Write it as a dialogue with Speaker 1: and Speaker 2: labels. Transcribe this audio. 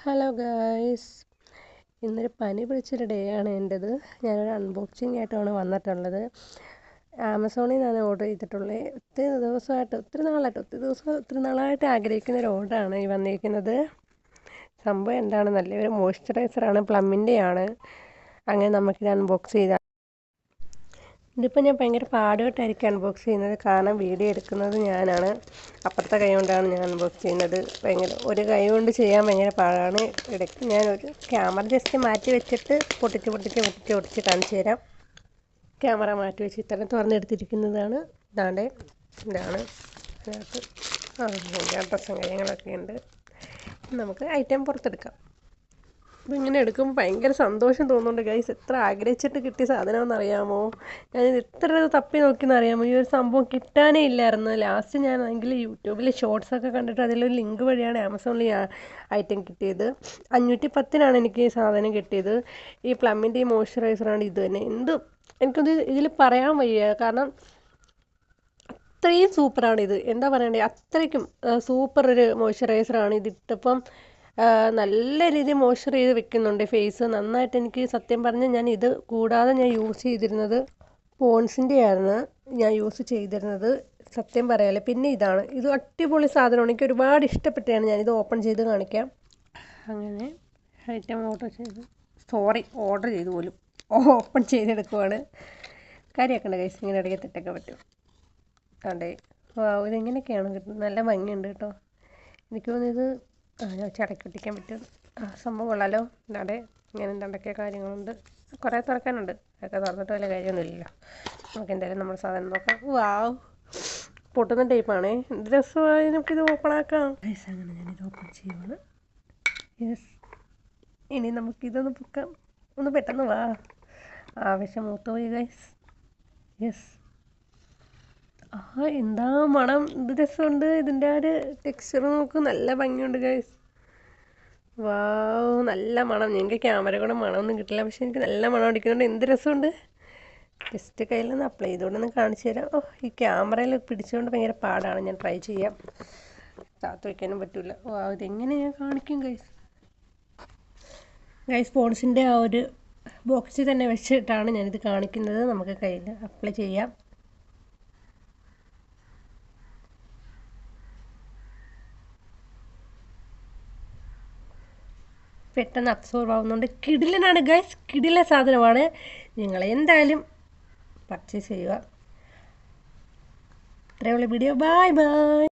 Speaker 1: Hello guys, ഇന്നൊരു പനി പിടിച്ചൊരു ഡേ ആണ് എൻ്റെത്. ഞാനൊരു അൺബോക്സിങ് ആയിട്ടാണ് വന്നിട്ടുള്ളത്. ആമസോണിൽ നിന്നാണ് ഓർഡർ ചെയ്തിട്ടുള്ളത്. ഒത്തിരി നാളായിട്ട് ആഗ്രഹിക്കുന്ന ഒരു ഓർഡറാണ് ഈ വന്നിരിക്കുന്നത്. സംഭവം എന്താണ്, നല്ലൊരു മോയ്സ്ചറൈസറാണ്, പ്ലമ്മിൻ്റെയാണ്. അങ്ങനെ നമുക്കിത് അൺബോക്സ് ചെയ്താൽ. ഇതിപ്പോൾ ഞാൻ ഭയങ്കര പാടുപെട്ടായിരിക്കും അൺബോക്സ് ചെയ്യുന്നത്, കാരണം വീഡിയോ എടുക്കുന്നത് ഞാനാണ്. അപ്പുറത്തെ കൈ കൊണ്ടാണ് ഞാൻ അൺബോക്സ് ചെയ്യുന്നത്. ഒരു കൈ കൊണ്ട് ചെയ്യാൻ ഭയങ്കര പാടാണ്. ഇടയ്ക്ക് ഞാനൊരു ക്യാമറ ജസ്റ്റ് മാറ്റി വെച്ചിട്ട് പൊട്ടിച്ച് കാണിച്ചു തരാം. ക്യാമറ മാറ്റി വെച്ച് ഇത്ര തുറന്നെടുത്തിരിക്കുന്നതാണ്. ഇതാണ് അതിനകത്ത് ഡ്രസ്സും കാര്യങ്ങളൊക്കെ ഉണ്ട്. നമുക്ക് ഐറ്റം പുറത്തെടുക്കാം. അപ്പോൾ ഇങ്ങനെ എടുക്കുമ്പോൾ ഭയങ്കര സന്തോഷം തോന്നുന്നുണ്ട് ഗൈസ്. എത്ര ആഗ്രഹിച്ചിട്ട് കിട്ടിയ സാധനമെന്ന് അറിയാമോ? ഞാനിത് എത്ര തപ്പി നോക്കിയെന്ന് അറിയാമോ? ഈ ഒരു സംഭവം കിട്ടാനേ ഇല്ലായിരുന്നു. ലാസ്റ്റ് ഞാനാണെങ്കിൽ യൂട്യൂബിൽ ഷോർട്സൊക്കെ കണ്ടിട്ട് അതിലൊരു ലിങ്ക് വഴിയാണ് ആമസോണിൽ ഐറ്റം കിട്ടിയത്. 510 എനിക്ക് ഈ സാധനം കിട്ടിയത്. ഈ പ്ലമ്മിൻ്റെ ഈ മോയ്സ്ചറൈസറാണ്. ഇത് തന്നെ എനിക്കത് ഇതിൽ പറയാൻ വയ്യ, കാരണം അത്രയും സൂപ്പറാണിത്. എന്താ പറയണ്ടേ, അത്രയ്ക്കും സൂപ്പർ ഒരു മോയ്സ്ചറൈസറാണ്. ഇതിട്ടപ്പം നല്ല രീതിയിൽ മോയ്സ്ചർ ചെയ്ത് വെക്കുന്നുണ്ട് ഫേസ് നന്നായിട്ട്. എനിക്ക് സത്യം പറഞ്ഞാൽ ഞാൻ ഇത് കൂടാതെ ഞാൻ യൂസ് ചെയ്തിരുന്നത് പോൺസിൻ്റെ ആയിരുന്നു ഞാൻ യൂസ് ചെയ്തിരുന്നത്, സത്യം പറയാലോ. പിന്നെ ഇത് അടിപൊളി സാധനമാണ്. എനിക്ക് ഒരുപാട് ഇഷ്ടപ്പെട്ടാണ്. ഞാനിത് ഓപ്പൺ ചെയ്ത് കാണിക്കാം. അങ്ങനെ ഐറ്റം ഓർഡർ ചെയ്ത് പോലും ഓപ്പൺ ചെയ്തെടുക്കുവാണ്. കാര്യമാക്കണ്ട കൈസ്, ഇങ്ങനെ ഇടയ്ക്ക് തെറ്റൊക്കെ പറ്റും. അതെ, ഇതെങ്ങനെയൊക്കെയാണ് കിട്ടുന്നത്. നല്ല ഭംഗിയുണ്ട് കേട്ടോ. എനിക്ക് തോന്നിയത് ചടക്കി ഒട്ടിക്കാൻ പറ്റും. സംഭവം കൊള്ളാലോ. അതെ, ഇങ്ങനെ എന്തൊക്കെ കാര്യങ്ങളുണ്ട്. കുറേ തുറക്കാനുണ്ട്. അതൊക്കെ തുറന്നിട്ട് വല്ല കാര്യമൊന്നുമില്ലല്ലോ. നമുക്ക് എന്തായാലും നമ്മുടെ സാധനം നോക്കാം. പൊട്ടുന്ന ടൈപ്പാണേ. എന്ത് രസമായി. നമുക്കിത് ഓപ്പൺ ആക്കാം. അങ്ങനെ ഞാനിത് ഓപ്പൺ ചെയ്യുവാണ്. യെസ്, ഇനി നമുക്കിതൊന്ന് പൊക്കാം. ഒന്ന് പെട്ടെന്ന് വാ. ആവശ്യം മൂത്ത് പോയി ഗൈസ്. യെസ്, എന്താ മണം. ഇത് രസമുണ്ട്. ഇതിൻ്റെ ഒരു ടെക്സ്ചർ നോക്ക്, നല്ല ഭംഗിയുണ്ട് ഗൈസ്. നല്ല മണം. ഞങ്ങൾക്ക് ക്യാമറ കൂടെ മണമൊന്നും കിട്ടില്ല, പക്ഷെ എനിക്ക് നല്ല മണം അടിക്കുന്നുണ്ട്. എന്ത് രസമുണ്ട്. ജസ്റ്റ് കയ്യിലൊന്ന് അപ്ലൈ ചെയ്തുകൊണ്ടൊന്ന് കാണിച്ചു തരാം. ഈ ക്യാമറയിൽ പിടിച്ചുകൊണ്ട് ഭയങ്കര പാടാണ്. ഞാൻ ട്രൈ ചെയ്യാം. താത്ത് വയ്ക്കാനും പറ്റില്ല. ഇതെങ്ങനെ ഞാൻ കാണിക്കും ഗൈസ്. പോൺസിൻ്റെ ആ ഒരു ബോക്സിൽ തന്നെ വെച്ചിട്ടാണ് ഞാനിത് കാണിക്കുന്നത്. നമുക്ക് കയ്യിൽ അപ്ലൈ ചെയ്യാം. പെട്ടെന്ന് അബ്സോർവ് ആവുന്നുണ്ട്. കിടിലനാണ് ഗൈസ്, കിടില സാധനമാണ്. നിങ്ങൾ എന്തായാലും പർച്ചേസ് ചെയ്യുക. ഇത്രയുള്ള വീഡിയോ. ബൈ.